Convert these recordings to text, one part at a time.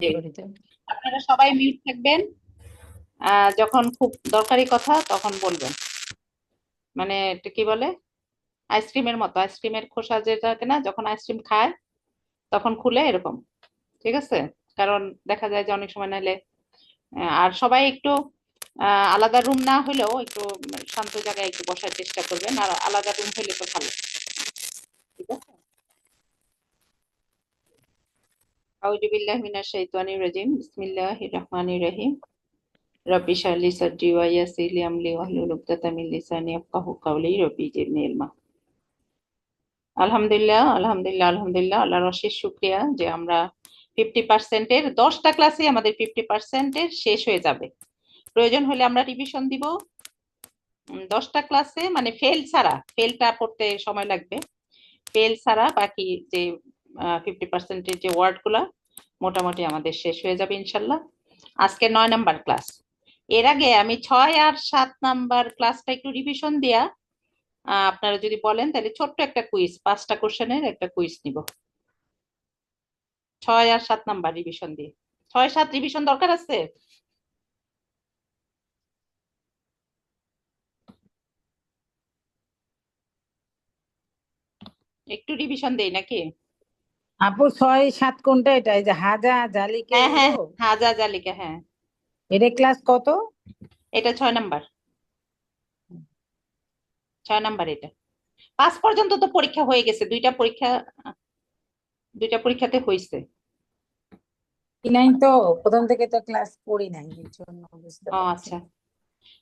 জি, আপনারা সবাই মিউট থাকবেন। যখন খুব দরকারি কথা তখন বলবেন। মানে এটা কি বলে, আইসক্রিমের মতো, আইসক্রিমের খোসা যে থাকে না, যখন আইসক্রিম খায় তখন খুলে এরকম। ঠিক আছে? কারণ দেখা যায় যে অনেক সময় নাহলে আর সবাই একটু আলাদা রুম না হলেও একটু শান্ত জায়গায় একটু বসার চেষ্টা করবেন, আর আলাদা রুম হলে তো ভালো। ঠিক আছে? আউযু বিল্লাহি মিনাশ শাইতানির রাজিম, বিসমিল্লাহির রহমানির রহিম। রব্বি ইশরাহ লি সাদরি ওয়া ইয়াসসির লি আমরি ওয়াহলুল উকদাতাম মিন লিসানি ইয়াফকাহু কাওলি। রব্বি জিদনি ইলমা। আলহামদুলিল্লাহ, আলহামদুলিল্লাহ, আলহামদুলিল্লাহ, আল্লাহর অশেষ শুকরিয়া যে আমরা 50%-এর 10টা ক্লাসে আমাদের 50%-এর শেষ হয়ে যাবে। প্রয়োজন হলে আমরা রিভিশন দিব। 10টা ক্লাসে মানে ফেল ছাড়া, ফেলটা পড়তে সময় লাগবে, ফেল ছাড়া বাকি যে 50%-এর যে ওয়ার্ড গুলা মোটামুটি আমাদের শেষ হয়ে যাবে ইনশাল্লাহ। আজকে 9 নাম্বার ক্লাস। এর আগে আমি 6 আর 7 নাম্বার ক্লাসটা একটু রিভিশন দেয়া, আপনারা যদি বলেন তাহলে ছোট্ট একটা কুইজ, 5টা কোশ্চেনের একটা কুইজ নিব 6 আর 7 নাম্বার রিভিশন দিয়ে। 6-7 রিভিশন দরকার আছে? একটু রিভিশন দেই নাকি? আপু 6-7 কোনটা? এটা এই যে হাজা জালিকে হ্যাঁ হ্যাঁ, এগুলো? হাজা জালিকা, হ্যাঁ। এটা ক্লাস কত? এটা 6 নাম্বার, 6 নাম্বার এটা। 5 পর্যন্ত তো পরীক্ষা হয়ে গেছে, দুইটা পরীক্ষাতে হয়েছে। কি নাই তো, প্রথম থেকে তো ক্লাস করি নাই, এই জন্য বুঝতে ও পারছি আচ্ছা, না।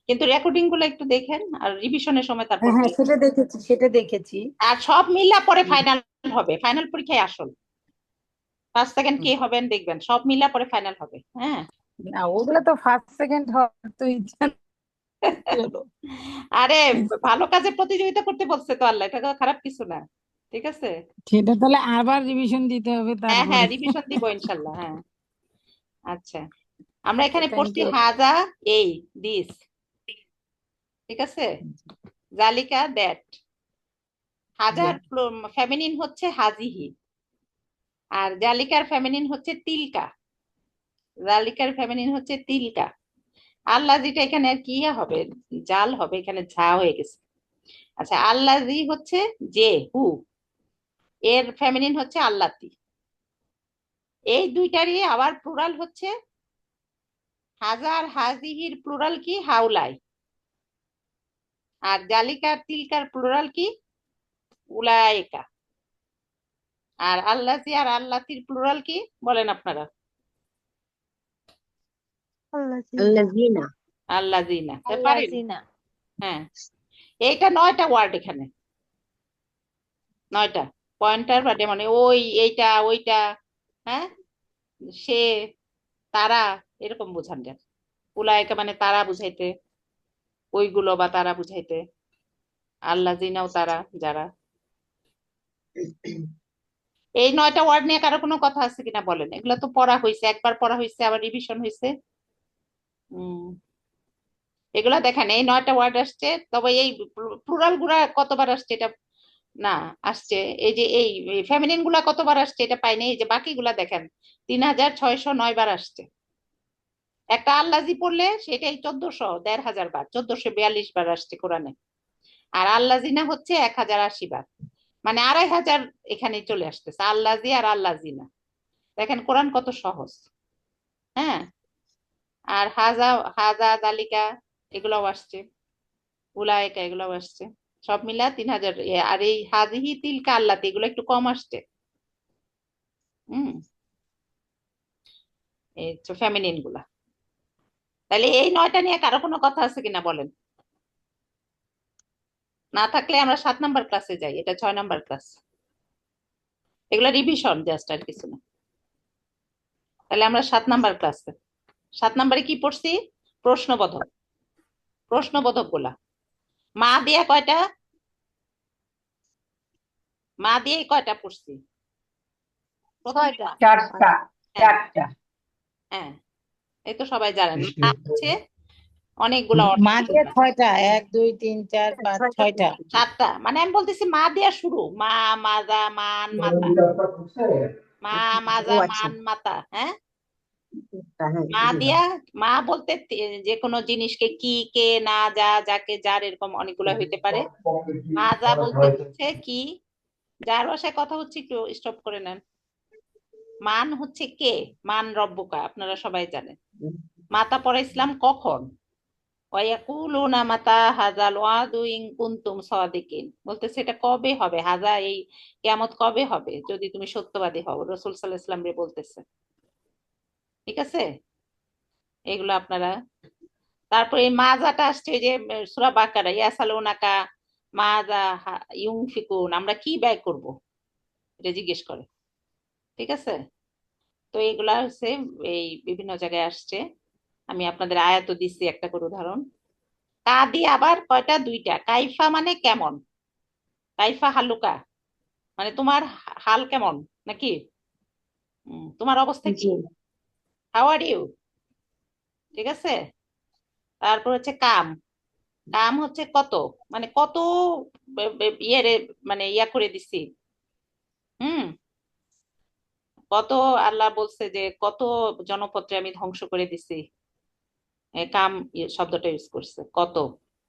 কিন্তু রেকর্ডিং গুলো একটু দেখেন আর রিভিশনের সময় তারপর হ্যাঁ হ্যাঁ, বলবেন। সেটা দেখেছি, সেটা দেখেছি। আর সব মিলা পরে ফাইনাল হবে, ফাইনাল পরীক্ষায় আসল 1st 2nd কে হবেন দেখবেন, সব মিলা পরে ফাইনাল হবে। হ্যাঁ। না, ওগুলো তো ফার্স্ট সেকেন্ড হওয়ার তো ইচ্ছা হলো। আরে ভালো কাজে প্রতিযোগিতা করতে বলছে তো আল্লাহ, এটা তো খারাপ কিছু না। ঠিক আছে? সেটা তাহলে আবার রিভিশন দিতে হবে হ্যাঁ হ্যাঁ, তারপরে। রিভিশন দিব ইনশাল্লাহ। হ্যাঁ। আচ্ছা, আমরা এখানে থ্যাংক পড়ছি ইউ। হাজা, এই, দিস। ঠিক আছে? জালিকা, দ্যাট। হাজার ফেমিনিন হচ্ছে হাজিহি, আর জালিকার ফেমিনিন হচ্ছে তিলকা। জালিকার ফেমিনিন হচ্ছে তিলকা। আল্লাহ যেটা এখানে আর কি হবে, জাল হবে, এখানে ঝা হয়ে গেছে। আচ্ছা, আল্লাজি হচ্ছে যে, হু, এর ফেমিনিন হচ্ছে আল্লাতি। এই দুইটারই আবার প্লুরাল হচ্ছে হাজার, হাজিহির প্লুরাল কি হাউলাই। আর জালিকার তিলকার প্লুরাল কি উলাইকা। আর আল্লাজি আর আল্লাতির প্লুরাল কি বলেন আপনারা? الذين আল্লাজিনা। পারেন? الذين হ্যাঁ। এইটা 9টা ওয়ার্ড এখানে, 9টা পয়েন্টার বা মানে ওই, এইটা, ওইটা, হ্যাঁ, সে, তারা, এরকম বোঝান যায়। উলায়কা মানে তারা বুঝাইতে, ওইগুলো বা তারা বুঝাইতে। আল্লাহ জিনাও তারা, যারা। এই 9টা ওয়ার্ড নিয়ে কারো কোনো কথা আছে কিনা বলেন? এগুলো তো পড়া হয়েছে, একবার পড়া হয়েছে, আবার রিভিশন হয়েছে। এগুলা দেখেন, এই 9টা ওয়ার্ড আসছে, তবে এই প্লুরাল গুলা কতবার আসছে এটা না, আসছে। এই যে এই ফেমিনিন গুলা কতবার আসছে এটা পাইনি। এই যে বাকিগুলা দেখেন, 3609 বার আসছে। একটা আল্লাজি পড়লে সেটাই 1400, 1500 বার, 1442 বার আসছে কোরআনে। আর আল্লাজিনা হচ্ছে 1080 বার, মানে 2500 এখানে চলে আসতেছে আল্লাজি আর আল্লাজিনা। দেখেন কোরআন কত সহজ। হ্যাঁ। আর হাজা, হাজা জালিকা এগুলোও আসছে, উলায়কা এগুলোও আসছে, সব মিলা 3000। আর এই হাজিহি তিলকা আল্লাতি এগুলো একটু কম আসছে। হম। এই ফেমিনিন গুলা। তাহলে এই 9টা নিয়ে কারো কোনো কথা আছে কিনা বলেন? না থাকলে আমরা 7 নাম্বার ক্লাসে যাই, এটা 6 নাম্বার ক্লাস। এগুলো রিভিশন জাস্ট, আর কিছু না। তাহলে আমরা 7 নাম্বার ক্লাসে, 7 নাম্বারে কি পড়ছি? প্রশ্নবোধক, প্রশ্নবোধক গুলা। মা দিয়া কয়টা? মা দিয়ে কয়টা পড়ছি? প্রথমে 6টা চারটা। হ্যাঁ চারটা। হ্যাঁ, এই তো সবাই জানেন মা হচ্ছে অনেকগুলা অর্থ মা দিয়ে বোঝায়। 6টা, 1 2 3 4 5 6টা 6টা। পড়ছি। 7টা মানে আমি বলতেছি মা দিয়া শুরু, মা, মাজা, মান, মাতা। মা, ও মাজা, আচ্ছা, মান, মাতা। হ্যাঁ। হ্যাঁ মা জি না। দিয়া, মা বলতে যে কোনো জিনিসকে কি, কে, না, যা, যাকে, যার, এরকম অনেকগুলো হইতে পারে। মা যা বলতে হচ্ছে কি, যার ভাষায় কথা হচ্ছে একটু স্টপ করে নেন। মান হচ্ছে কে, মান রব্বুকা, আপনারা সবাই জানেন। মাতা পড়াইছিলাম কখন, ওয়ায়াকুলুনা মাতা হাযাল ওয়াদু ইন কুনতুম সাদিকিন, বলতেছে এটা কবে হবে, হাজা এই কিয়ামত কবে হবে যদি তুমি সত্যবাদী হও, রাসূল সাল্লাল্লাহু আলাইহি ওয়াসাল্লাম রে বলতেছে। ঠিক আছে, এগুলো আপনারা। তারপরে এই মাজাটা আসছে ওই যে সূরা বাকারা, ইয়াসালুনাকা মাজা ইউনফিকুন, আমরা কি ব্যয় করব, এটা জিজ্ঞেস করে। ঠিক আছে, তো এগুলা হচ্ছে এই বিভিন্ন জায়গায় আসছে। আমি আপনাদের আয়াত দিচ্ছি একটা করে উদাহরণ। কা দিয়ে আবার কয়টা, দুইটা। কাইফা মানে কেমন, কাইফা হালুকা মানে তোমার হাল কেমন, নাকি তোমার অবস্থা কি, জি হাউ আর ইউ। ঠিক আছে, তারপর হচ্ছে কাম, কাম হচ্ছে কত, মানে কত ইয়ে রে, মানে ইয়া করে দিছি। হুম, কত, আল্লাহ বলছে যে কত জনপদকে আমি ধ্বংস করে দিছি। কাম শব্দটা ইউজ করছে, কত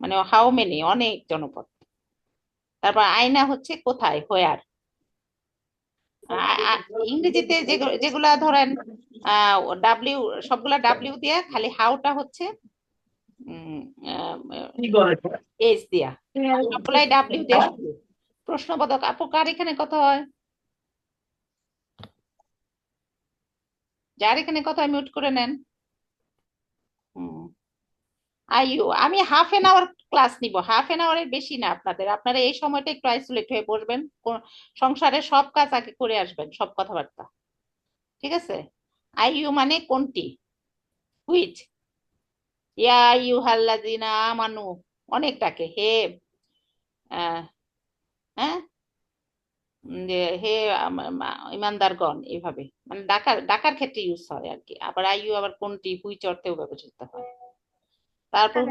মানে হাউ মেনি, অনেক জনপদ। তারপর আয়না হচ্ছে কোথায়, হোয়ার। ইংরেজিতে যেগুলা ধরেন ডাব্লিউ, সবগুলা ডাব্লিউ দিয়া, খালি হাউটা হচ্ছে এস দিয়া, সবগুলাই ডাব্লিউ দিয়ে শুরু। প্রশ্নবোধক আপু, কার এখানে কথা হয়, যার এখানে কথা হয় মিউট করে নেন। আইও, আমি হাফ এন আওয়ার ক্লাস নিব, হাফ এন আওয়ারের বেশি না আপনাদের। আপনারা এই সময়টা একটু আইসোলেট হয়ে বসবেন, সংসারের সব কাজ আগে করে আসবেন, সব কথাবার্তা। ঠিক আছে, আইইউ মানে কোনটি, হুইচ। ইয়া আইয়ুহাল্লাযিনা আমানু, অনেক ডাকে, হে আহ, হ্যাঁ, যে হে ইমানদারগণ, এইভাবে মানে ডাকার ডাকার ক্ষেত্রে ইউজ হয় আর কি। আবার আইইউ আবার কোনটি, হুইচ অর্থেও ব্যবহৃত হয়। তারপর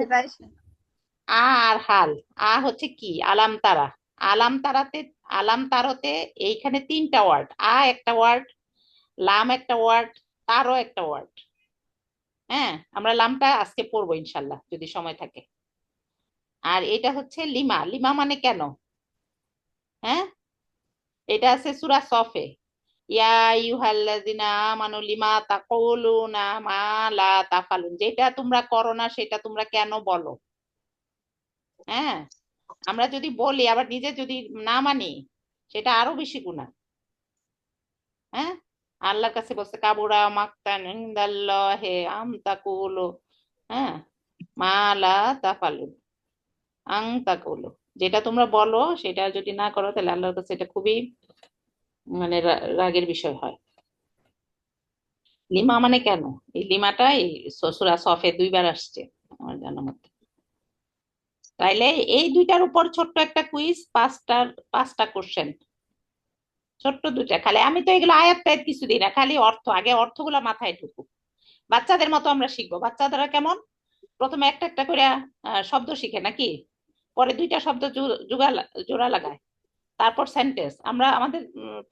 আ আর হাল। আ হচ্ছে কি, আলাম তারা, আলাম তারাতে, আলাম তারতে এইখানে তিনটা ওয়ার্ড, একটা ওয়ার্ড, লাম একটা ওয়ার্ড, তারও একটা ওয়ার্ড। হ্যাঁ, আমরা লামটা আজকে পড়বো ইনশাল্লাহ যদি সময় থাকে। আর এটা হচ্ছে লিমা, লিমা মানে কেন। হ্যাঁ, এটা আছে সূরা সফে, ইয়া আইয়ুহাল্লাযিনা আমানু লিমা তাকুলুনা মা লা তাফালুন, যেটা তোমরা করো না সেটা তোমরা কেন বলো। হ্যাঁ, আমরা যদি বলি আবার নিজে যদি না মানি, সেটা আরো বেশি গুনাহ। হ্যাঁ, আল্লাহর কাছে বলছে কাবুরা মাকতান ইনদাল্লাহি আম তাকুলু, হ্যাঁ, মা লা তাফালুন, আং তাকুলু, যেটা তোমরা বলো সেটা যদি না করো তাহলে আল্লাহর কাছে এটা খুবই মানে রাগের বিষয় হয়। লিমা মানে কেন, এই লিমাটা এই সূরা সফে দুইবার আসছে আমার জানা মতে। তাইলে এই দুইটার উপর ছোট্ট একটা কুইজ, পাঁচটা কোশ্চেন, ছোট্ট দুইটা খালি। আমি তো এগুলো আয়াত টায়াত কিছু দিই না, খালি অর্থ, আগে অর্থগুলো মাথায় ঢুকুক। বাচ্চাদের মতো আমরা শিখবো। বাচ্চাদের কেমন, প্রথমে একটা একটা করে শব্দ শিখে নাকি, পরে দুইটা শব্দ জোড়া লাগায়, তারপর সেন্টেন্স। আমরা আমাদের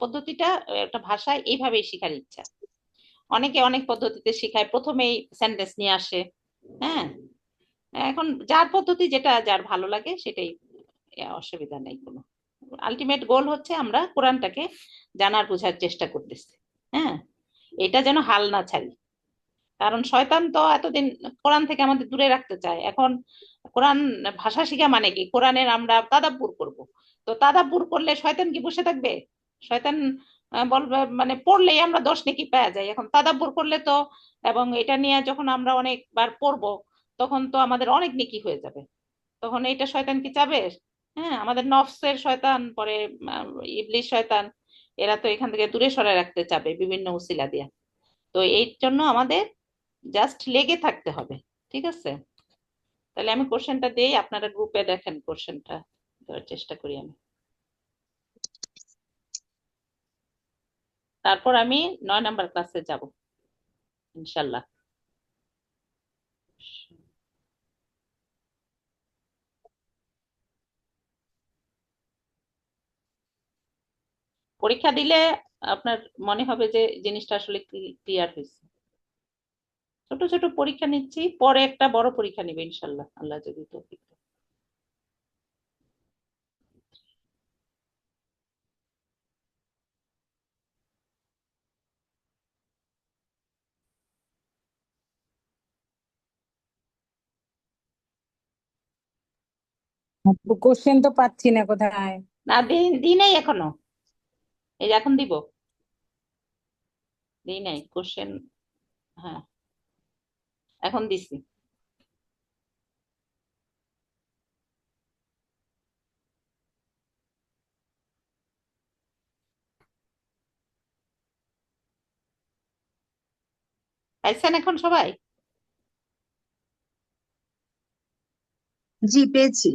পদ্ধতিটা একটা ভাষায় এইভাবেই শেখার ইচ্ছা। অনেকে অনেক পদ্ধতিতে শেখায়, প্রথমেই সেন্টেন্স নিয়ে আসে। হ্যাঁ, এখন যার পদ্ধতি যেটা যার ভালো লাগে সেটাই, অসুবিধা নেই কোনো। আলটিমেট গোল হচ্ছে আমরা কোরআনটাকে জানার বোঝার চেষ্টা করতেছি। হ্যাঁ, এটা যেন হাল না ছাড়ি, কারণ শয়তান তো এতদিন কোরআন থেকে আমাদের দূরে রাখতে চায়। এখন কোরআন ভাষা শিখা মানে কি, কোরআনের আমরা তাদাব্বুর করব। তো তাদাব্বুর করলে শয়তান কি বসে থাকবে, শয়তান বলবে মানে পড়লেই আমরা দোষ নেকি পাওয়া যায়। এখন তাদাব্বুর করলে তো, এবং এটা নিয়ে যখন আমরা অনেকবার পড়বো, তখন তো আমাদের অনেক নেকি হয়ে যাবে। তখন এটা শয়তান কি চাবে। হ্যাঁ, আমাদের নফসের শয়তান, পরে ইবলিশ শয়তান, এরা তো এখান থেকে দূরে সরায় রাখতে চাবে বিভিন্ন উসিলা দিয়ে। তো এই জন্য আমাদের জাস্ট লেগে থাকতে হবে। ঠিক আছে, তাহলে আমি কোশ্চেনটা দেই, আপনারা গ্রুপে দেখেন কোশ্চেনটা, দেওয়ার চেষ্টা করি আমি। তারপর আমি 9 নাম্বার ক্লাসে যাব ইনশাল্লাহ। পরীক্ষা দিলে আপনার মনে হবে যে জিনিসটা আসলে ক্লিয়ার হয়েছে। ছোট ছোট পরীক্ষা নিচ্ছি, পরে একটা বড় পরীক্ষা নিবে ইনশাল্লাহ, আল্লাহ যদি তৌফিক দেয়। কোশ্চেন তো পাচ্ছি না কোথায়। না, দিই নাই এখনো, এই যে এখন দিব, দিই নাই কোশ্চেন। হ্যাঁ, এখন দিছি। পাইছেন এখন সবাই? জি পেয়েছি।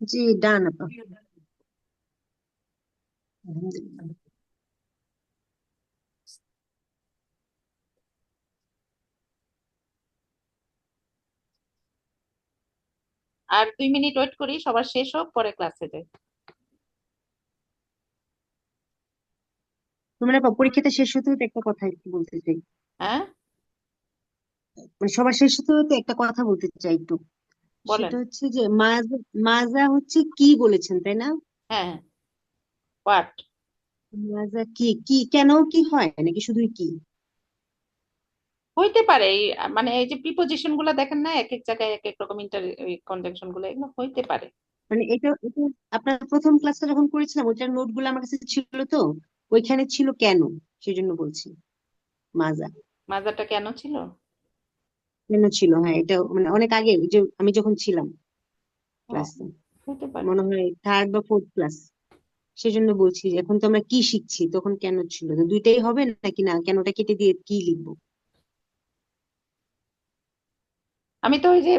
জি ডান আপা। আলহামদুলিল্লাহ। আর 2 মিনিট ওয়েট করি, সবার শেষ হোক, পরে ক্লাসে যাই। মানে আপা পরীক্ষাটা শেষ হতে হতে একটা কথা একটু বলতে চাই। হ্যাঁ, মানে সবার শেষ হতে হতে একটা কথা বলতে চাই একটু। বলেন। সেটা হচ্ছে যে মাজা, মাজা হচ্ছে কি বলেছেন তাই না? হ্যাঁ, হোয়াট? মাজা কি, কি কেন, কি হয় নাকি শুধুই কি? হইতে পারে মানে এই যে প্রিপোজিশন গুলা দেখেন না, এক এক জায়গায় এক এক রকম কনজাংশন গুলো, এগুলো হইতে পারে। মানে এটা আপনার প্রথম ক্লাসটা যখন করেছিলাম ওইটার নোট গুলো আমার কাছে ছিল তো, ওইখানে ছিল কেন, সেই জন্য বলছি মাজা মাজাটা কেন ছিল? কেন ছিল। হ্যাঁ এটা মানে অনেক আগে, ওই যে আমি যখন ছিলাম ও, ক্লাসে, হইতে পারে। মনে হয় থার্ড বা ফোর্থ ক্লাস, সেজন্য বলছি যে এখন তো আমরা কি শিখছি, তখন কেন ছিল, তো দুইটাই হবে নাকি না, কেনটা কেটে দিয়ে কি লিখবো? আমি তো ওই যে,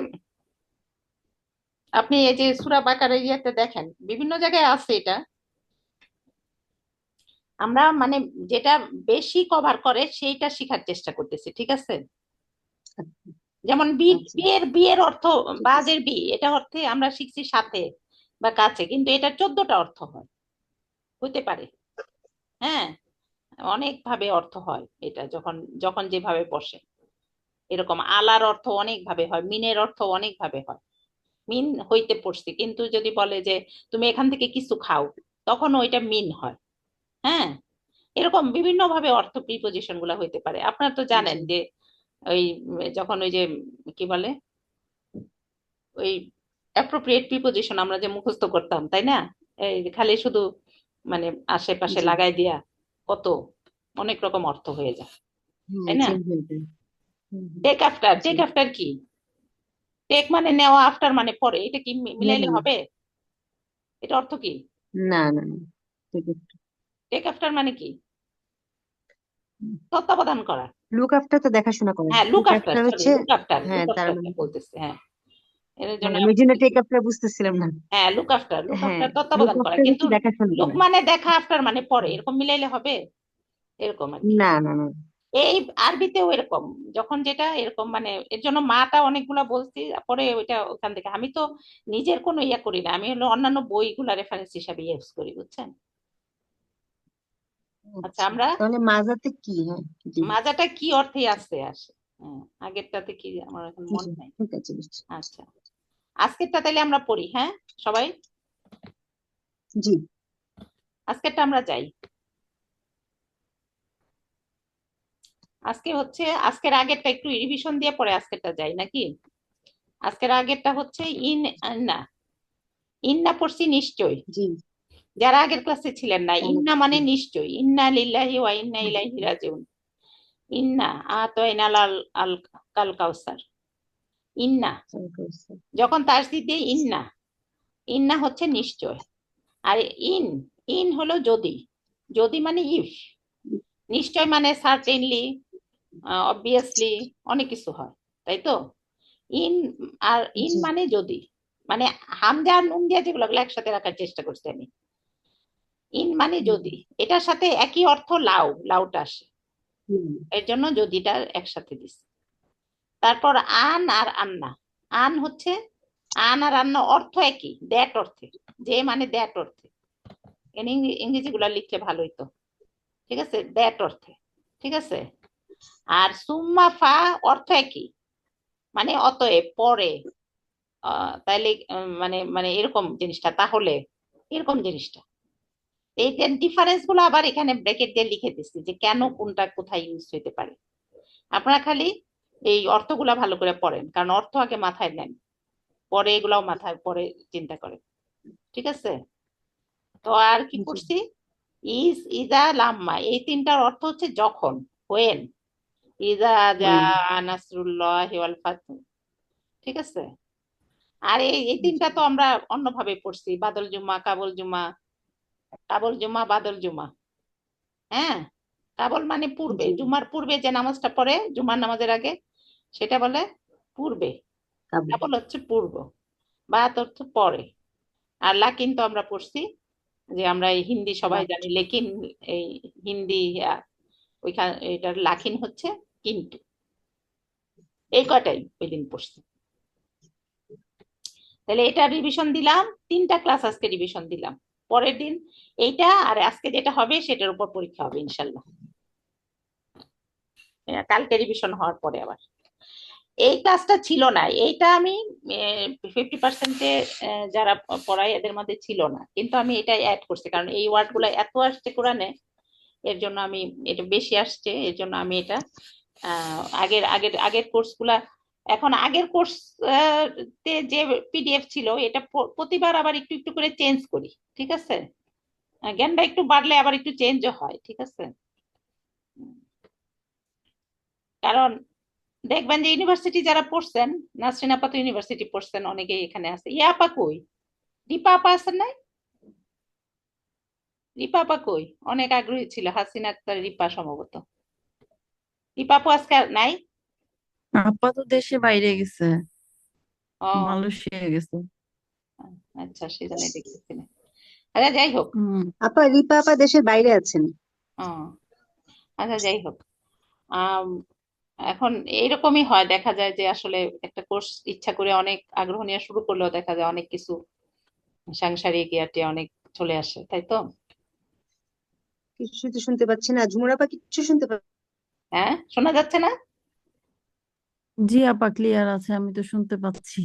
আপনি এই যে সূরা বাকারা ইয়েতে দেখেন বিভিন্ন জায়গায় আছে এটা। আমরা মানে যেটা বেশি কভার করে সেইটা শেখার চেষ্টা করতেছি, ঠিক আছে? যেমন আচ্ছা বিয়ের অর্থ, ঠিক আছে। বাজের বি, এটা অর্থে আমরা শিখছি সাথে বা কাছে, কিন্তু এটা 14টা অর্থ হয়, হইতে পারে। হ্যাঁ, অনেক ভাবে অর্থ হয় এটা, যখন যখন যেভাবে বসে। এরকম আলার অর্থ অনেক ভাবে হয়, মিনের অর্থ অনেক ভাবে হয়। মিন হইতে পড়ছি, কিন্তু যদি বলে যে তুমি এখান থেকে কিছু খাও, তখন ওইটা মিন হয়। হ্যাঁ, এরকম বিভিন্ন ভাবে অর্থ প্রিপোজিশন গুলা হইতে পারে। আপনারা তো জানেন জি যে ওই যখন ওই যে কি বলে, ওই অ্যাপ্রোপ্রিয়েট প্রিপোজিশন আমরা যে মুখস্থ করতাম, তাই না? এই যে খালি শুধু মানে আশেপাশে জি। লাগাই দিয়া কত অনেক রকম অর্থ হয়ে যায়, হ্যাঁ তাই না? চেঞ্জ হয়ে যায়। টেক আফটার, জি। টেক আফটার কি? টেক মানে নেওয়া, আফটার মানে পরে, এটা কি মিলাইলে হ্যাঁ হবে? এটা অর্থ কি? না না না, ঠিক আছে। টেক আফটার মানে কি? তত্ত্বাবধান করা। লুক আফটার তো দেখাশোনা করে, হ্যাঁ, look take after, after sorry, হচ্ছে। লুক আফটার, হ্যাঁ লুক তার আফটারটা মানে, বলতেছে, হ্যাঁ। এর হ্যাঁ জন্য আমি আমি ওই জন্য টেক বলতেছি, আফটার বুঝতেছিলাম না। হ্যাঁ লুক আফটার, লুক হ্যাঁ আফটার লুক তত্ত্বাবধান করা, আফটার কিন্তু হচ্ছে দেখাশোনা লুক করা। মানে দেখা, আফটার মানে পরে, এরকম মিলাইলে হবে? এরকম আর কি। না না না। এই আরবিতেও এরকম, যখন যেটা এরকম মানে, এর জন্য মাটা অনেকগুলা বলছি, পরে ওইটা ওখান থেকে আমি তো নিজের কোনো ইয়া করি না, আমি হলো অন্যান্য বইগুলা রেফারেন্স হিসাবে ইউজ করি, বুঝছেন? আচ্ছা, আচ্ছা আমরা তাহলে মাজাতে কি, হ্যাঁ জি। মাজাটা কি অর্থে আসছে আসে, হ্যাঁ, আগেরটাতে কি আমার এখন জি মনে নাই। ঠিক আছে বুঝছি। আচ্ছা, আজকেরটা তাইলে আমরা পড়ি, হ্যাঁ সবাই। জি আজকেরটা আমরা যাই। আজকে হচ্ছে আজকের আগেরটা একটু রিভিশন দিয়ে পরে আজকেরটা যাই নাকি? আজকের আগেরটা হচ্ছে ইন্না। ইন্না পড়ছি নিশ্চয়, জি যারা আগের ক্লাসে ছিলেন না। অনেক ইন্না মানে নিশ্চয়, ইন্না লিল্লাহি ওয়া ইন্না ইলাইহি রাজিউন। ইন্না আতাইনাল আল আল কাল কাউসার। ইন্না যখন তাসদীদ দিয়ে ইন্না, ইন্না হচ্ছে নিশ্চয়। আর ইন, ইন হলো যদি। যদি মানে ইফ। নিশ্চয় মানে সার্টেনলি, অবভিয়াসলি, অনেক কিছু হয়, তাই তো? ইন, আর ইন জি মানে যদি, মানে হামজা আর নুন দিয়ে যেগুলো ওগুলো একসাথে রাখার চেষ্টা করছি আমি। ইন মানে যদি, এটার সাথে একই অর্থ লাউ, লাউটা আসে, এর জন্য যদিটা একসাথে দিছি। তারপর আন আর আন্না। আন হচ্ছে, আন আর আন্না অর্থ একই, দ্যাট অর্থে, যে মানে দ্যাট অর্থে। ইংরেজি গুলা লিখলে ভালোই তো, ঠিক আছে, দ্যাট অর্থে, ঠিক আছে। আর সুম্মা ফা অর্থ একই, মানে অতএব, পরে, তাইলে মানে মানে এরকম জিনিসটা, তাহলে এরকম জিনিসটা। এই ডিফারেন্স গুলো আবার এখানে ব্র্যাকেট দিয়ে লিখে দিচ্ছি যে কেন কোনটা কোথায় ইউজ হইতে পারে। আপনারা খালি এই অর্থগুলা ভালো করে পড়েন, কারণ অর্থ আগে মাথায় নেন, পরে এগুলাও মাথায় পরে চিন্তা করেন, ঠিক আছে? তো আর কি জি করছি? ইজ, ইজা, লাম্মা, এই তিনটার অর্থ হচ্ছে যখন, হোয়েন। ইজা জা ওয়েন নাসরুল্লাহি ওয়াল ফাতহ, ঠিক আছে। আর এই তিনটা তো আমরা অন্যভাবে পড়ছি, বাদল জুমা, কাবুল জুমা, কাবুল জুমা, বাদল জুমা। হ্যাঁ, কাবুল মানে পূর্বে, জি জুমার পূর্বে যে নামাজটা পড়ে জুমার নামাজের আগে, সেটা বলে পূর্বে। কাবুল কাবুল হচ্ছে পূর্ব, বাত হচ্ছে পরে। আর লাকিন তো আমরা পড়ছি, যে আমরা এই হিন্দি সবাই বাট জানি, লেকিন এই হিন্দি ওইখানে এটার লাকিন হচ্ছে কিন্তু। এই কয়টাই ওই দিন পড়ছি। তাহলে এটা রিভিশন দিলাম, তিনটা ক্লাস আজকে রিভিশন দিলাম। পরের দিন এইটা, আর আজকে যেটা হবে সেটার উপর পরীক্ষা হবে ইনশাল্লাহ, কালকে রিভিশন হওয়ার পরে আবার। এই ক্লাসটা ছিল না, এইটা আমি 50%-এ যারা পড়াই এদের মধ্যে ছিল না, কিন্তু আমি এটা অ্যাড করছি কারণ এই ওয়ার্ড গুলো এত আসছে কোরআনে, এর জন্য আমি, এটা বেশি আসছে এর জন্য আমি এটা আগের আগের আগের কোর্স গুলা, এখন আগের কোর্স তে যে পিডিএফ ছিল এটা প্রতিবার আবার একটু একটু করে চেঞ্জ করি, ঠিক আছে। জ্ঞানটা একটু বাড়লে আবার একটু চেঞ্জও হয়, ঠিক আছে। কারণ দেখবেন যে ইউনিভার্সিটি যারা পড়ছেন, নাসরিন আপা তো ইউনিভার্সিটি পড়ছেন, অনেকেই এখানে আছে। ইয়া আপা কই? রিপা আপা আছেন নাই? রিপা আপা কই? অনেক আগ্রহী ছিল, হাসিনা আক্তার রিপা সম্ভবত। রিপা আপু আজকে আর নাই? আপাতত দেশে বাইরে গেছে, ও মালয়েশিয়া গেছে। আচ্ছা, সেজন্য দেখতেছি না। আচ্ছা যাই হোক। আপা রিপা আপা দেশের বাইরে আছেন। ও আচ্ছা যাই হোক। আম, এখন এইরকমই হয়, দেখা যায় যে আসলে একটা কোর্স ইচ্ছা করে অনেক আগ্রহ নিয়ে শুরু করলেও দেখা যায় অনেক কিছু সাংসারিক ইয়াতে অনেক চলে আসে, তাই তো? কিছু তো শুনতে পাচ্ছি না, ঝুমুর আপা কিচ্ছু শুনতে পাচ্ছি হ্যাঁ, শোনা যাচ্ছে না? জি আপা ক্লিয়ার আছে, আমি তো শুনতে পাচ্ছি।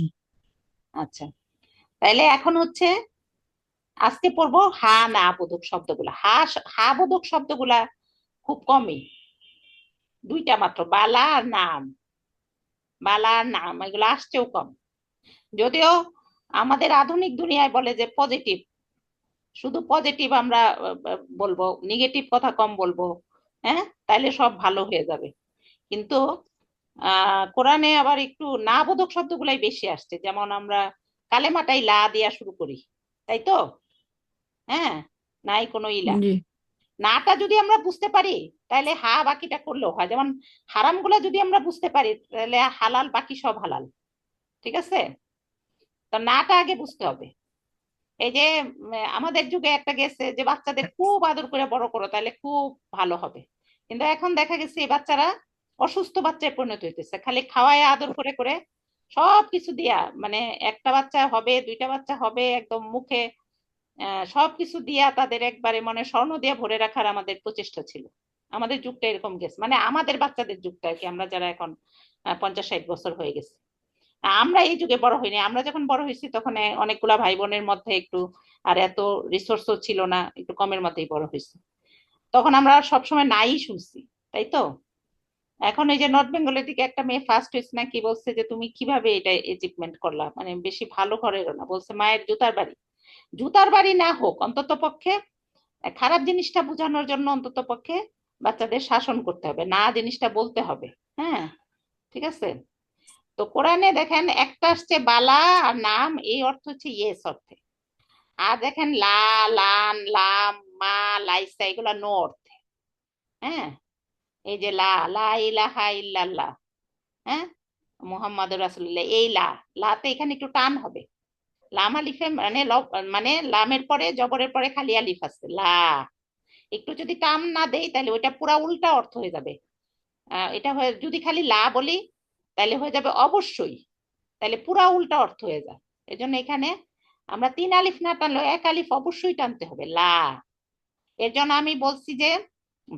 আচ্ছা, তাইলে এখন হচ্ছে আজকে পড়বো হা না বোধক শব্দগুলা। হা বোধক শব্দগুলা খুব কমই, দুইটা মাত্র, বালা আর নাম। বালা আর নাম এগুলো আসছেও কম, যদিও আমাদের আধুনিক দুনিয়ায় বলে যে পজিটিভ, শুধু পজিটিভ আমরা বলবো, নেগেটিভ কথা কম বলবো। হ্যাঁ, তাইলে সব ভালো হয়ে যাবে। কিন্তু কোরআনে আবার একটু না বোধক শব্দগুলাই বেশি আসছে, যেমন আমরা কালেমাটাই লা দিয়া শুরু করি, তাই তো? হ্যাঁ, নাই কোনো ইলা। জি নাটা যদি আমরা বুঝতে পারি তাহলে হা বাকিটা করলেও হয়, যেমন হারাম গুলা যদি আমরা বুঝতে পারি তাহলে হালাল, বাকি সব হালাল, ঠিক আছে। তো নাটা আগে বুঝতে হবে। এই যে আমাদের যুগে একটা গেছে যে বাচ্চাদের খুব আদর করে বড় করো তাহলে খুব ভালো হবে, কিন্তু এখন দেখা গেছে এই বাচ্চারা অসুস্থ বাচ্চায় পরিণত হইতেছে, খালি খাওয়ায় আদর করে করে সব কিছু দিয়া, মানে একটা বাচ্চা হবে, দুইটা বাচ্চা হবে, একদম মুখে সবকিছু দিয়া তাদের একবারে মানে স্বর্ণ দিয়ে ভরে রাখার আমাদের প্রচেষ্টা ছিল। আমাদের যুগটা এরকম গেছে, মানে আমাদের বাচ্চাদের যুগটা আর কি, আমরা যারা এখন 50-60 বছর হয়ে গেছে। আমরা এই যুগে বড় হইনি, আমরা যখন বড় হয়েছি তখন অনেকগুলা ভাই বোনের মধ্যে একটু আর এত রিসোর্সও ছিল না, একটু কমের মধ্যেই বড় হয়েছি, তখন আমরা সবসময় নাই শুনছি, তাই তো। এখন এই যে নর্থ বেঙ্গলের দিকে একটা মেয়ে ফার্স্ট হয়েছে না, কি বলছে যে তুমি কিভাবে এটা অ্যাচিভমেন্ট করলা, মানে বেশি ভালো ঘরেরও না, বলছে মায়ের জুতার বাড়ি। জুতার বাড়ি না হোক, অন্তত পক্ষে খারাপ জিনিসটা বোঝানোর জন্য অন্তত পক্ষে বাচ্চাদের শাসন করতে হবে, না জিনিসটা বলতে হবে। হ্যাঁ, ঠিক আছে। তো কোরআনে দেখেন একটা আসছে বালা আর নাম, এই অর্থ হচ্ছে ইয়েস অর্থে। আর দেখেন লা, লান, লাম, মা, লাইসা, এগুলা নো অর্থে। হ্যাঁ, এই যে লা, লা ইলাহা ইল্লাল্লাহ, হ্যাঁ, মুহাম্মদ রাসূলুল্লাহ, এই লা, লাতে এখানে একটু টান হবে। লাম আলিফে মানে মানে লামের পরে জবরের পরে খালি আলিফ আছে, লা। একটু যদি টান না দেই তাহলে ওইটা পুরা উল্টা অর্থ হয়ে যাবে। এটা হয়ে যদি খালি লা বলি তাহলে হয়ে যাবে অবশ্যই, তাহলে পুরা উল্টা অর্থ হয়ে যায়। এজন্য এখানে আমরা 3 আলিফ না টানলেও 1 আলিফ অবশ্যই টানতে হবে, লা। এর জন্য আমি বলছি যে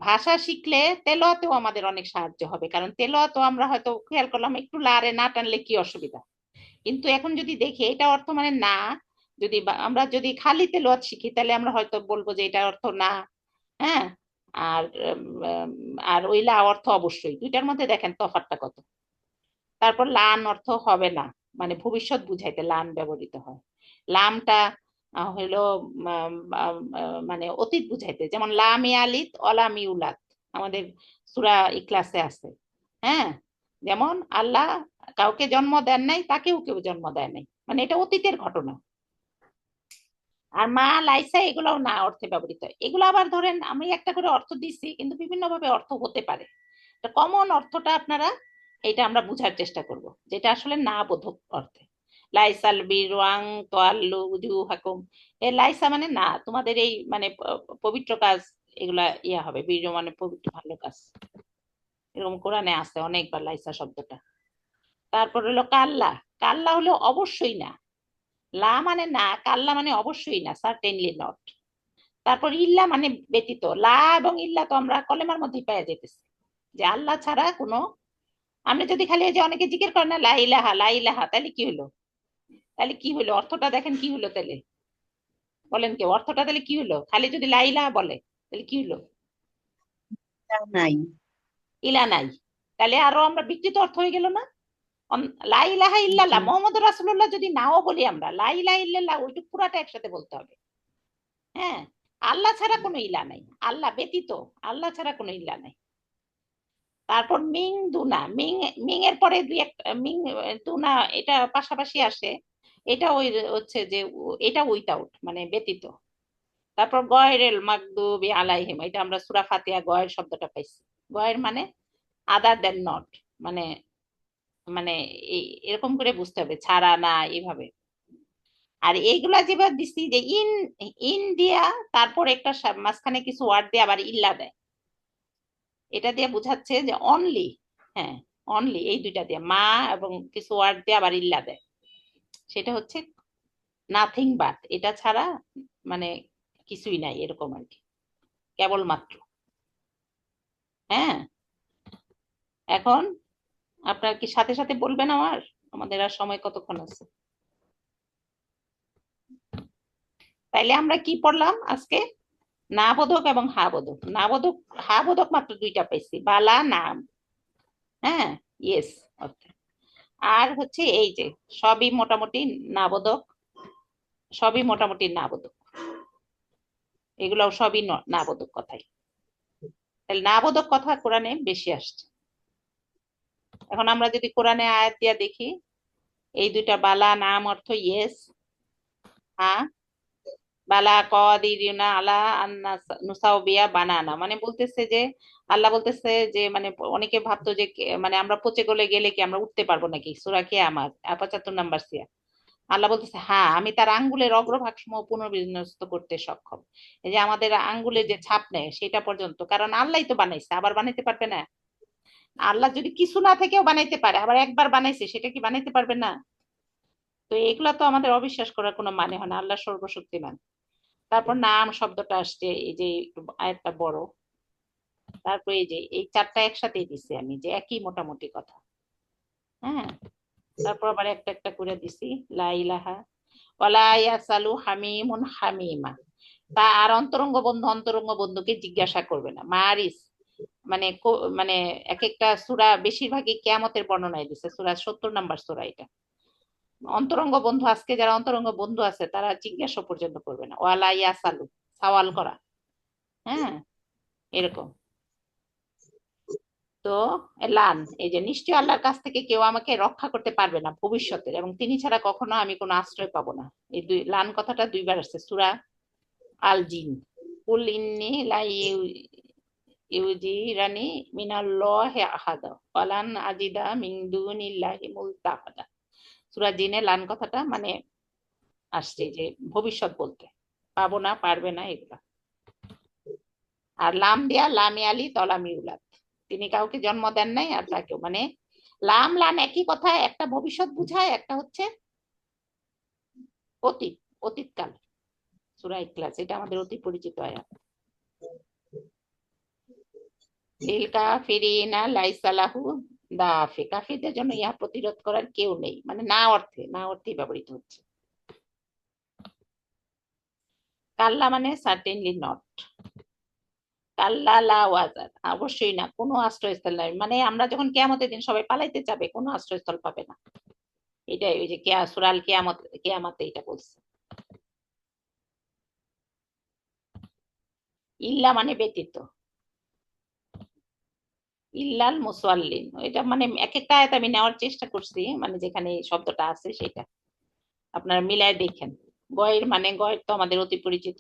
ভাষা শিখলে তেলাওয়াতেও আমাদের অনেক সাহায্য হবে, কারণ তেলাওয়াতও আমরা হয়তো খেয়াল করলাম একটু লা রে না টানলে কি অসুবিধা, কিন্তু এখন যদি দেখি এটা অর্থ মানে না, যদি আমরা যদি খালি তেলাওয়াত শিখি তাহলে আমরা হয়তো বলবো যে এটা অর্থ না। হ্যাঁ, আর আর ওই লা অর্থ অবশ্যই, দুইটার মধ্যে দেখেন তফাৎটা কত। তারপর লান অর্থ হবে না, মানে ভবিষ্যৎ বুঝাইতে লান ব্যবহৃত হয়। লামটা হইলো মানে অতীত বুঝাইতে, যেমন লাম ইয়ালিদ অলাম ইউলাদ, আমাদের সূরা ইখলাসে আছে। হ্যাঁ, যেমন আল্লাহ কাউকে জন্ম দেন নাই, তাকেও কেউ জন্ম দেয় নাই, মানে এটা অতীতের ঘটনা। আর মা, লাইসা, এগুলাও না অর্থে ব্যবহৃত হয়। এগুলো আবার ধরেন আমি একটা করে অর্থ দিচ্ছি, কিন্তু বিভিন্ন ভাবে অর্থ হতে পারে। কমন অর্থটা আপনারা এটা আমরা বুঝার চেষ্টা করব, যেটা আসলে না বোধক অর্থে। লাইসাল বিরওয়াং তোয়াল্লু উজুহাকুম, এ লাইসা মানে না, তোমাদের এই মানে পবিত্র কাজ, এগুলা ইয়া হবে, বীর মানে পবিত্র ভালো কাজ, এরকম কোরআনে আছে অনেকবার লাইসা শব্দটা। তারপর হলো কাল্লা, কাল্লা হলো অবশ্যই না, লা মানে না, কাল্লা মানে অবশ্যই না, সার্টেনলি নট। তারপর ইল্লা মানে ব্যতীত, লা এবং ইল্লা তো আমরা কলেমার মধ্যেই পেয়ে যেতেছি, যে আল্লাহ ছাড়া কোনো, আমরা যদি খালি এই যে অনেকে জিজ্ঞেস করে না লা ইলাহা লা ইলাহা, তাহলে কি হলো, তাহলে কি হলো অর্থটা দেখেন কি হলো তাহলে, বলেন কেউ অর্থটা তাহলে কি হলো, খালি যদি লা ইলাহা বলে তাহলে কি হলো, তা নাই। ইলা নাই, তাহলে আরো আমরা বিকৃত অর্থ হয়ে গেল না। লা ইলাহা ইল্লাল্লাহ জি। মুহাম্মদুর রাসূলুল্লাহ যদি নাও বলি আমরা, লা ইলাহা ইল্লাল্লাহ ওইটুকু পুরাটা একসাথে বলতে হবে। হ্যাঁ, আল্লাহ ছাড়া কোনো ইলা নাই, আল্লাহ ব্যতীত, আল্লাহ ছাড়া কোনো ইলা নাই। তারপর মিং দুনা, মিং, মিং এর পরে দুই একটা মিং দুনা, এটা পাশাপাশি আসে, এটা ওই হচ্ছে যে এটা উইথাউট মানে ব্যতীত। তারপর গয়রেল মাগদুবি আলাইহিম, এটা আমরা সূরা ফাতিহা গয়ের শব্দটা পাইছি। গয়ের মানে আদার দেন নট, মানে মানে এরকম করে বুঝতে হবে, ছাড়া না, এইভাবে। আর এইগুলা যেভাবে দিচ্ছি যে ইন, ইন দিয়া তারপর একটা মাঝখানে কিছু ওয়ার্ড দিয়ে আবার ইল্লা দেয়, এটা দিয়ে বোঝাচ্ছে যে অনলি। হ্যাঁ, অনলি, এই দুইটা দিয়ে মা এবং কিছু ওয়ার্ড দিয়ে আবার ইল্লা দেয়, সেটা হচ্ছে নাথিং বাট, এটা ছাড়া মানে কিছুই নাই, এরকম আর কি, কেবলমাত্র। হ্যাঁ, এখন আপনার কি সাথে সাথে বলবেন আমার, আমাদের আর সময় কতক্ষণ আছে। তাইলে আমরা কি পড়লাম আজকে, না বোধক এবং হা বোধক। না বোধক, হা বোধক মাত্র দুইটা পাইছি, বালা নাম। হ্যাঁ, ইয়েস অর্থে। আর হচ্ছে এই যে সবই মোটামুটি না বোধক, সবই মোটামুটি না বোধক, এগুলো সবই না বোধক কথাই। তাহলে না বোধক কথা কোরআনে বেশি আসছে। এখন আমরা যদি কোরআনে আয়াত দিয়া দেখি, এই দুইটা বালা নাম অর্থ ইয়েস, হ্যাঁ, বালা কদিরিনা আলা নুসাউবিয়া বানানা, মানে বলতেছে যে আল্লাহ বলতেছে যে মানে অনেকে ভাবতো যে মানে আমরা পচে গলে গেলে কি আমরা উঠতে পারবো নাকি, সূরা কিয়ামত 75 নাম্বার সিয়া। আল্লাহ বলতেছে হ্যাঁ, আমি তার আঙ্গুলের অগ্রভাগ সমূহ পুনর্বিন্যস্ত করতে সক্ষম। এই যে আমাদের আঙ্গুলে যে ছাপ নেয় সেটা পর্যন্ত, কারণ আল্লাহই তো বানাইছে, আবার বানাইতে পারবে না। আল্লাহ যদি কিছু না থেকেও বানাইতে পারে, আবার একবার বানাইছে, সেটা কি বানাইতে পারবে না? তো এগুলা তো আমাদের অবিশ্বাস করার কোনো মানে হয় না, আল্লাহ সর্বশক্তিমান। তারপর নাম শব্দটা আসছে, এই যে একটু আয়াতটা বড়। তারপর এই যে এই চারটা একসাথেই দিছি আমি, যে একই মোটামুটি কথা। হ্যাঁ, তারপর আবার একটা একটা করে দিছি, লা ইলাহা ওয়ালা ইয়াসালু হামিমুন হামিমা। তা আর অন্তরঙ্গ বন্ধুকে জিজ্ঞাসা করবে না। মারিস মানে মানে এক একটা সূরা বেশিরভাগই কিয়ামতের বর্ণনায় দিছে। সূরা 70 নাম্বার সূরা এটা। অন্তরঙ্গ বন্ধু, আজকে যারা অন্তরঙ্গ বন্ধু আছে তারা জিজ্ঞাসা পর্যন্ত করবে না। ওয়ালা ইয়াসালু, সওয়াল করা, হ্যাঁ, এরকম। তো লান, এই যে নিশ্চয় আল্লাহর কাছ থেকে কেউ আমাকে রক্ষা করতে পারবে না ভবিষ্যতের, এবং তিনি ছাড়া কখনো আমি কোনো আশ্রয় পাবো না। এই লান কথাটা দুইবার আসছে সূরা আল জিন। কুল ইন্নী লা ইউজিরানি মিনাল্লাহি আহাদা ওয়ালান আজিদা মিন দুনিল্লাহি মুলতাহাদা। সূরা জিনে লান কথাটা মানে আসছে যে ভবিষ্যৎ বলতে, পাবো না, পারবে না, এগুলা। আর লাম দেয়া লামে আলি তলামি উলাদ, তিনি কাউকে জন্ম দেন নাই আর তাকেও, মানে লাম লান একই কথা, একটা ভবিষ্যৎ বুঝায়, একটা হচ্ছে অতীত, অতীতকাল। সূরা ইখলাস, এটা আমাদের অতি পরিচিত আয়াত। লিল কাফিরিনা লাইসা লাহু দাফি, কাফিরদের জন্য ইহা প্রতিরোধ করার কেউ নেই, মানে না অর্থে, না অর্থেই ব্যবহৃত হচ্ছে। কাল্লা মানে সার্টেনলি নট, কাল্লা লা ওয়াজার, অবশ্যই না, কোনো আশ্রয়স্থল নাই। মানে আমরা যখন কিয়ামতের দিন সবাই পালাইতে যাবে, কোনো আশ্রয়স্থল পাবে না। এটাই ওই যে সূরা আল কিয়ামত, কিয়ামতে এটা বলছে। ইল্লা মানে ব্যতীত, ইল্লাল মুসাল্লিন, এটা মানে এক একটা আয়াত আমি নেওয়ার চেষ্টা করছি, মানে যেখানে এই শব্দটা আছে সেটা আপনারা মিলায় দেখেন। গয়ের মানে গয়ের তো আমাদের অতি পরিচিত।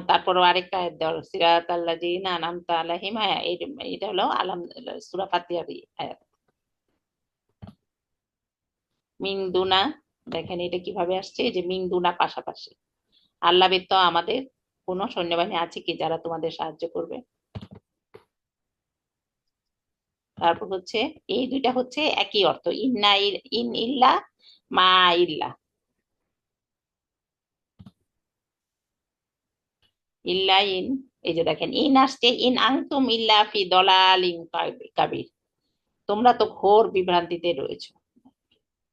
তারপরও আরেকটা আয়াত দেওয়া, সিরাত আল্লাযিনা আনআমতা আলাইহিম, এটা হলো সূরা ফাতিহার আয়াত। মিন দুনা, দেখেন এটা কিভাবে আসছে, যে মিন দুনা পাশাপাশি। আল্লাহ ব্যতীত আমাদের কোন সৈন্যবাহিনী আছে কি যারা তোমাদের সাহায্য করবে? তারপর হচ্ছে এই দুইটা হচ্ছে একই অর্থ, ইন্না ইন ইল্লা মা ইল্লা। ইল্লা ইন, এই যে দেখেন ইন আসছে, ইন আনতুম ইল্লা ফি দলালিন কাবির, তোমরা তো ঘোর বিভ্রান্তিতে রয়েছো।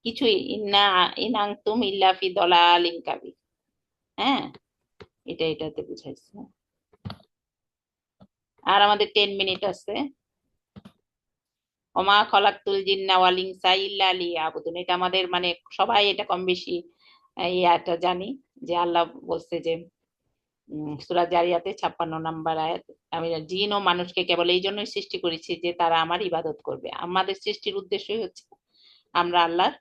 কিছুই, ইন্না ইন আনতুম ইল্লা ফি দলালিন কাবির, হ্যাঁ, এটাতে বুঝাইছে। আর আমাদের 10 মিনিট আছে। ওমা খলাকতুল জিন্না ওয়াল ইনসা ইল্লা লিয়াবুদুন, এটা আমাদের মানে সবাই এটা কম বেশি ইয়াটা জানি, যে আল্লাহ বলছে যে সূরা জারিয়াতে 56 নাম্বার আয়াত, আমি জিন ও মানুষকে কেবল এই জন্যই সৃষ্টি করেছি যে তারা আমার ইবাদত করবে। আমাদের সৃষ্টির উদ্দেশ্যই হচ্ছে আমরা আল্লাহর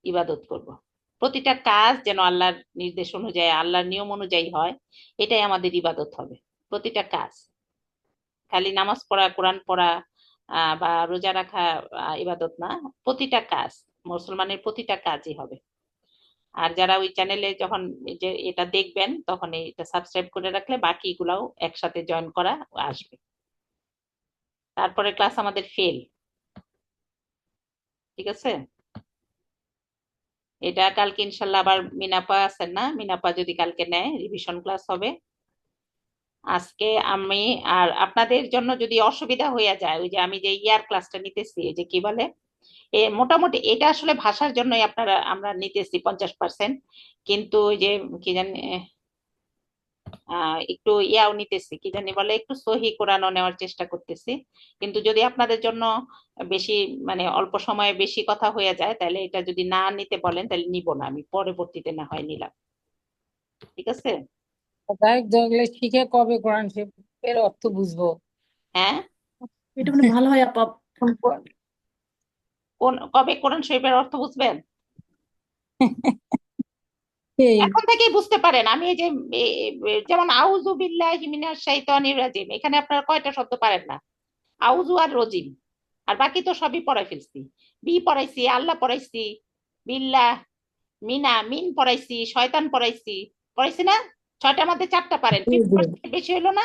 ইবাদত করব। প্রতিটা কাজ যেন আল্লাহর নির্দেশ অনুযায়ী, আল্লাহর নিয়ম অনুযায়ী হয়, এটাই আমাদের ইবাদত হবে। প্রতিটা কাজ, খালি নামাজ পড়া, কোরআন পড়া বা রোজা রাখা ইবাদত না, প্রতিটা কাজ, মুসলমানের প্রতিটা কাজই হবে। আর যারা ওই চ্যানেলে যখন যে এটা দেখবেন, তখন এটা সাবস্ক্রাইব করে রাখলে বাকিগুলাও একসাথে জয়েন করা আসবে। তারপরে ক্লাস আমাদের ফেল, ঠিক আছে? এটা কালকে ইনশাল্লাহ আবার মিনাপা আছেন না, মিনাপা যদি কালকে নেয় রিভিশন ক্লাস হবে। আজকে আমি আর আপনাদের জন্য যদি অসুবিধা হয়ে যায়, ওই যে আমি যে ইয়ার ক্লাসটা নিতেছি, যে কি বলে, মোটামুটি এটা আসলে ভাষার জন্যই আমরা নিতেছি 50%, কিন্তু ওই যে কি জানি একটু ইয়াও নিতেছি, কি জানি বলে, একটু সহি কোরআনও নেওয়ার চেষ্টা করতেছি। কিন্তু যদি আপনাদের জন্য বেশি মানে অল্প সময়ে বেশি কথা হয়ে যায়, তাহলে এটা যদি না নিতে বলেন তাহলে নিব না, আমি পরবর্তীতে না হয় নিলাম, ঠিক আছে? তাই যেগুলো শিখে কবে কোরআন শরীফের অর্থ বুঝবো? হ্যাঁ, এটা মানে ভালো হয় আপা। কবে কোরআন শরীফের অর্থ বুঝবেন? এই এখন থেকেই বুঝতে পারেন। আমি এই যে যেমন আউযু বিল্লাহি মিনাশ শাইতানির রাজিম, এখানে আপনারা কয়টা শব্দ পারেন না? আউযু আর রজিম, আর বাকি তো সবই পড়াই ফেলছি। বি পড়াইছি, আল্লাহ পড়াইছি, বিল্লাহ, মিনা মিন পড়াইছি, শয়তান পড়াইছি, পড়াইছি না? 6টার মধ্যে 4টা পারেন, জি 50% বেশি হলো না?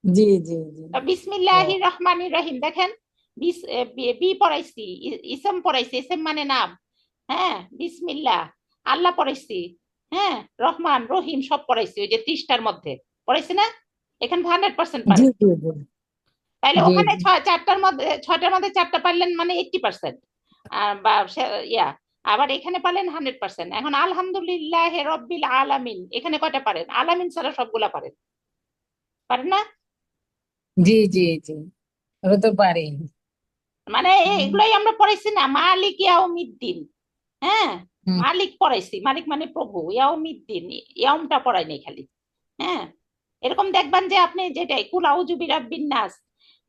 জি জি জি। বিসমিল্লাহির রহমানির রহিম, দেখেন বি পড়াইছি, ইসম পড়াইছি, ইসম মানে নাম, হ্যাঁ, বিসমিল্লাহ, আল্লাহ পড়াইছি, হ্যাঁ, রহমান রহিম সব পড়াইছি, ওই যে 30টার মধ্যে পড়াইছি না? এখানে 100% জি পারেন। জি জি তাইলে জি ওখানে জি। 6টার মধ্যে 4টা পারলেন, মানে 80%। বা ইয়া, আবার এখানে পারলেন 100%। এখন আলহামদুলিল্লাহ রব্বিল আলামিন, এখানে কয়টা পারেন? আলামিন ছাড়া সবগুলা পারেন, পারেন না? জি জি জি, ওটা তো পারি। মানে এগুলাই আমরা পড়াইছি না, মালিক ইয়াউমিদ্দিন। হ্যাঁ, হুম। মালিক পড়াইছি, মালিক মানে প্রভু, ইয়াউমিদ্দিন, ইয়াউমটা পড়াই নাই খালি। হ্যাঁ, এরকম দেখবেন যে আপনি যেটাই কুল আউযু বিরাব্বিন নাস,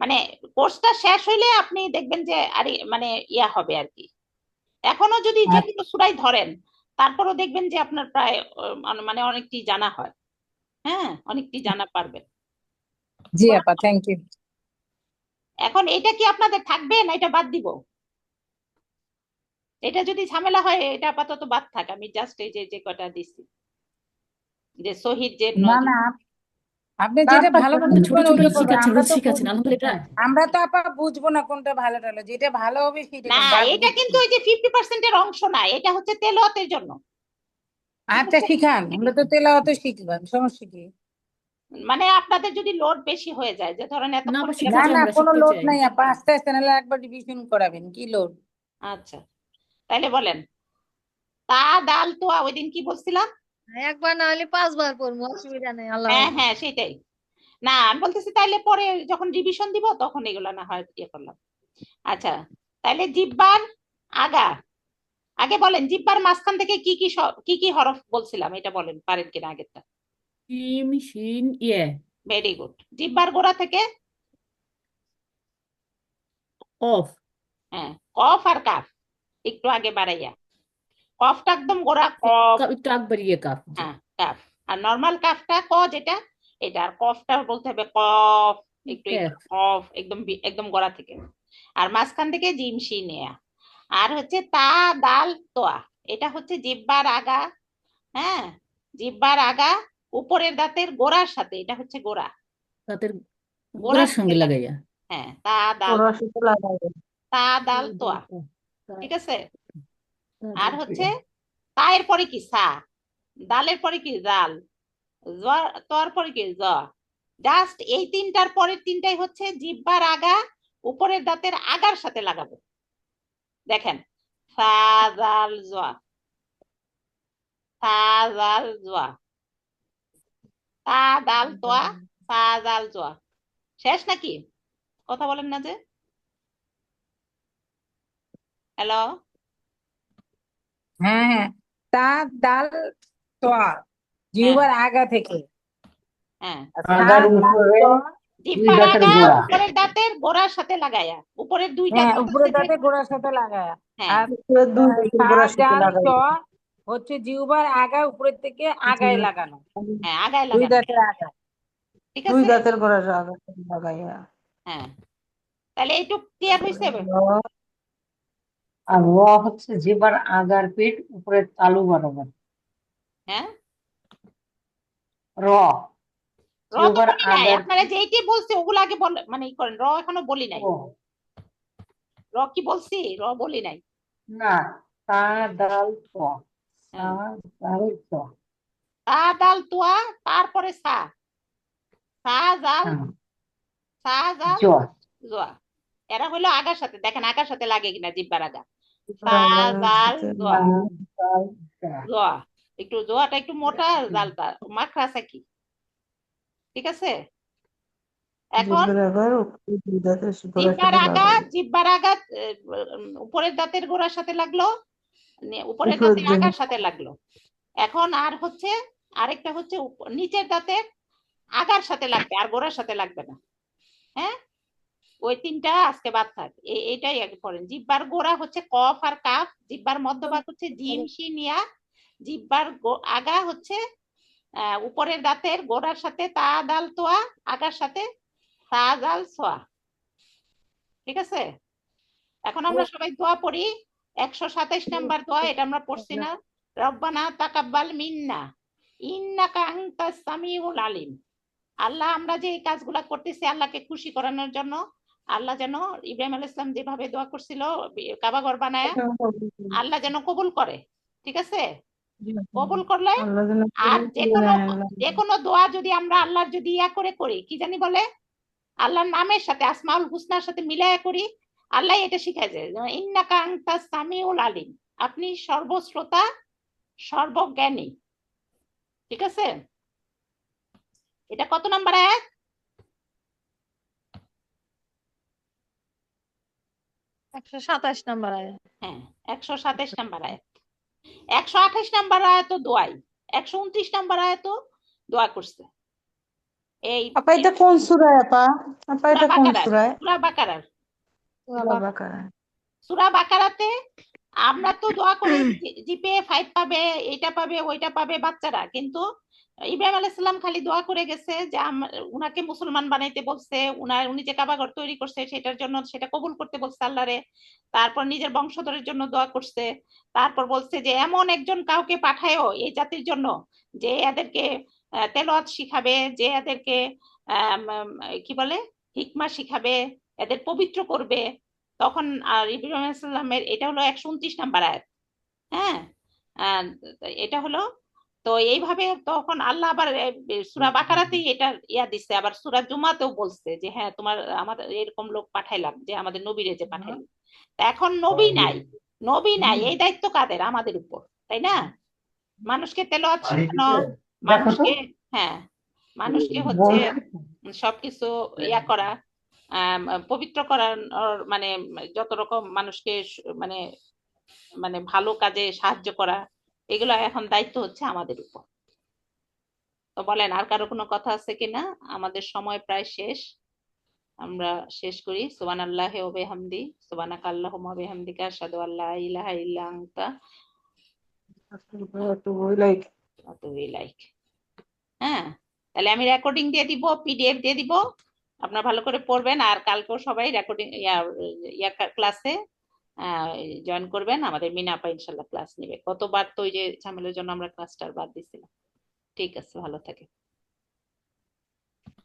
মানে কোর্সটা শেষ হইলে আপনি দেখবেন যে আরে মানে ইয়া হবে আর কি। এখনো যদি যে আর কোনো সূরাই ধরেন, তারপরও দেখবেন যে আপনার প্রায় মানে অনেকটি জানা হয়। হ্যাঁ, অনেকটি জানা পারবেন। জি আপা, থ্যাংক ইউ। এখন এটা কি আপনাদের থাকবে না এটা বাদ দিব? এটা যদি ঝামেলা হয় এটা আপাতত বাদ থাক, আমি জাস্ট এই যে যে কটা দিচ্ছি, যে শহীদ যে না না, আপনি যেটা ভালো মনে ছোট করবেন ছোট ওইটা করবেন। শিখাচ্ছেন, আমরা রোজ তো শিখাচ্ছেন, আলহামদুলিল্লাহ। আমরা তো আপা বুঝবো না কোনটা ভালো টালো, যেটা ভালো হবে সেটা না, করবো, বাদ এটা বুঝছি। কিন্তু ওই যে 50%-এর অংশ না, এটা হচ্ছে তেলাওয়াতের জন্য। ঠিক আচ্ছা আছে, শিখান, আমরা তো তেলাওয়াত শিখলাম, সমস্যা কি? মানে আপনাদের যদি লোড বেশি হয়ে যায়, যে ধরেন না এতক্ষণ আবার এটা না শিখতে চাই, না, আমরা কোনো শিখতে লোড চাই। নাই আপা, আস্তে আস্তে, নাহলে একবার রিভিশন করাবেন, কি লোড? আচ্ছা, তাইলে বলেন, তা দাল তোয়া ওই দিন কি বলছিলাম? একবার না হলে 5 বার পড়বো, অসুবিধা নেই, আল্লাহ হ্যাঁ হাফেজ। হ্যাঁ, সেটাই। না, আমি বলতেছি তাইলে পরে যখন রিভিশন দিব তখন এগুলো না হয় ইয়ে করলাম। আচ্ছা, তাইলে জিব্বার আগা, আগে বলেন জিব্বার মাঝখান থেকে কি কি কি কি হরফ বলছিলাম, এটা বলেন পারেন কিনা আগেরটা। শিম শিন ইয়ে। Very good. জিব্বার গোড়া থেকে? অফ। হ্যাঁ, কফ আর কাফ একটু আগে বাড়াইয়া, কফটা একদম গোড়া কফ। একটু আগ বাড়িয়ে কাফ, জি। হ্যাঁ, কাফ। আর নর্মাল কাফটা ক যেটা, এটা। আর কফটা বলতে হবে কফ, একটু ক্যাফ। কফ একদম একদম গোড়া থেকে। আর মাঝখান থেকে জিম শিন নেয়া। আর হচ্ছে তা দাল তোয়া, এটা হচ্ছে জিব্বার আগা। হ্যাঁ, জিব্বার আগা উপরের দাঁতের গোড়ার সাথে, এটা হচ্ছে গোড়া, তাদের গোড়ার গোড়ার সাথে সঙ্গে লাগাইয়া। হ্যাঁ, তা দাল, তা দাল তোয়া। ঠিক আছে। আর হচ্ছে তায়ের পরে কি সা, দালের পরে কি জাল, তোয়ার পরে কি জ। জাস্ট এই তিনটার পরের তিনটাই হচ্ছে জিহ্বার আগা উপরের দাঁতের আগার সাথে লাগাবো। দেখেন, সা জাল জোয়া, সা জাল জোয়া, তা দাল তোয়া, সা জাল জোয়া। শেষ নাকি? কথা বলেন না যে। হ্যালো। হ্যাঁ হ্যাঁ, তা দাল তোয়া, হ্যাঁ জিহ্বার আগা থেকে। হ্যাঁ, আর তা দাল তোয়া, জিহ্বার আগা উপরের দাঁতের গোড়ার সাথে লাগায়া, উপরের দুইটা হ্যাঁ দাঁত উপরের আছে যে। দাঁতে গোড়ার সাথে লাগায়। হ্যাঁ আর তা জাল তোয়া হচ্ছে জিহ্বার আগা উপরের থেকে আগায় লাগানো, হ্যাঁ, আগায় দুই লাগানো। দাঁতের আগা। ঠিক আছে। হ্যাঁ, তাহলে একটু ক্লিয়ার হয়েছে? আর র হচ্ছে জিহ্বার আগার পিঠ উপরের তালু বরাবর। হ্যাঁ, র র তো জিহ্বার বলি নাই, আগার আপনারা যেইটি বলছে ওগুলো আগে মানে ই করেন। র এখনো বলি নাই। ও র কি বলছি? র বলি নাই। না, তা দাল ত, তা হ্যাঁ, দাল ত। তা দাল তোয়া, তারপরে সা, সা জাল, হ্যাঁ, সা জাল জ জোয়া। এরা হলো আগার সাথে, দেখেন আগার সাথে লাগে কিনা জিব্বার আগা। সা জাল জোয়া, তা দাল জা। জোয়া। একটু জোয়াটা একটু মোটা, জালটা মাখরা আছে কি। ঠিক আছে। এখন জিব্বার আগা, জিব্বার আগা উপরের দাঁতের গোড়ার সাথে লাগলো, উপরের দাঁতের আগার সাথে লাগলো। এখন আর হচ্ছে আরেকটা হচ্ছে নিচের দাঁতের আগার সাথে লাগবে, আর গোড়ার সাথে লাগবে না। হ্যাঁ, ওই তিনটা আজকে বাদ থাক। এইটাই আগে পড়েন। জিব্বার গোড়া হচ্ছে কফ আর কাফ, জিব্বার মধ্যভাগ হচ্ছে জিম শিন ইয়া, জিব্বার আগা হচ্ছে উপরের দাঁতের গোড়ার সাথে তা দাল তোয়া, আগার সাথে সা জাল সোয়া। ঠিক আছে। এখন আমরা সবাই দোয়া পড়ি। 127 নাম্বার দোয়া, এটা আমরা পড়ছি না? রব্বানা তাকাব্বাল মিন্না ইন্নাকা আনতাস সামিউল আলিম। আল্লাহ, আমরা যে এই কাজগুলা করতেছি আল্লাহকে খুশি করানোর জন্য, আল্লাহ যেন ইব্রাহিম আলাইহিস সালাম যেভাবে দোয়া করছিল কাবা ঘর বানায়, আল্লাহ যেন কবুল করে। ঠিক আছে, কবুল করলে। আর যে কোনো দোয়া যদি আমরা আল্লাহর যদি ইয়া করে করি, কি জানি বলে, আল্লাহর নামের সাথে আসমাউল হুসনার সাথে মিলায়া করি, আল্লাহ এটা শিখাইছে, যেমন ইন্নাকা আনতাস সামিউল আলিম, আপনি সর্বশ্রোতা সর্বজ্ঞানী। ঠিক আছে? এটা কত নাম্বার আয়াত? 127 নাম্বার আয়াত। হ্যাঁ, 127 নাম্বার আয়াত। 128 নাম্বার আয়াত দোয়াই, 129 নাম্বার আয়াত দোয়া করছে। এই আপা এটা কোন সূরায় আপা? আপা সূরা এটা কোন বাকারার, সূরায়? সূরা বাকারার, সূরা বাকারা। সূরা বাকারাতে আমরা তো দোয়া করি জিপে 5 পাবে, এটা পাবে, ওইটা পাবে বাচ্চারা, কিন্তু ইব্রাহিম আলাইহিস সালাম খালি দোয়া করে গেছে যে উনাকে মুসলমান বানাইতে বলছে, উনি যে কাবাঘর তৈরি করছে সেটার জন্য সেটা কবুল করতে বলছে আল্লাহরে। তারপর নিজের বংশধরের জন্য দোয়া করছে। তারপর বলছে যে এমন একজন কাউকে পাঠায়ও এই জাতির জন্য যে এদেরকে তেলাওয়াত শিখাবে, যে এদেরকে কি বলে হিকমা শিখাবে, এদের পবিত্র করবে। তখন ইব্রাহিম আলাইহিস সালামের এটা হলো 129 নাম্বার আয়াত। হ্যাঁ, আহ, এটা হলো, তো এইভাবে তখন আল্লাহ আবার সূরা বাকারাতেই এটা ইয়া দিচ্ছে, আবার সূরা জুমাতেও বলছে যে হ্যাঁ তোমার আমাদের এরকম লোক পাঠাইলাম, যে আমাদের নবীরে যে পাঠাইলাম। তা এখন নবী নাই, নবী নাই, এই দায়িত্ব কাদের? আমাদের উপর, তাই না? মানুষকে তেলাওয়াত শেখানো, দেখো তো, মানুষকে, হ্যাঁ, মানুষকে হচ্ছে সবকিছু ইয়া করা, পবিত্র করার, মানে যত রকম মানুষকে মানে মানে ভালো কাজে সাহায্য করা, এগুলো এখন দায়িত্ব হচ্ছে আমাদের উপর। তো বলেন, আর কারো কোনো কথা আছে কিনা? আমাদের সময় প্রায় শেষ, আমরা শেষ করি। সুবহানাল্লাহি ওয়া বিহামদি, সুবহানাকা আল্লাহুম্মা ওয়া বিহামদিকা আশহাদু আল্লা ইলাহা ইল্লা আনতা আস্তাগফিরুকা ইলাইক। হ্যাঁ, তাহলে আমি রেকর্ডিং দিয়ে দিব, পিডিএফ দিয়ে দিব, আপনারা ভালো করে পড়বেন। আর কালকেও সবাই রেকর্ডিং ইয়া ক্লাসে জয়েন করবেন। আমাদের মিনা আপা ইনশাল্লাহ ক্লাস নেবে। কতবার তো ওই যে ঝামেলার জন্য আমরা ক্লাসটা বাদ দিছিলাম। ঠিক আছে, ভালো থাকে।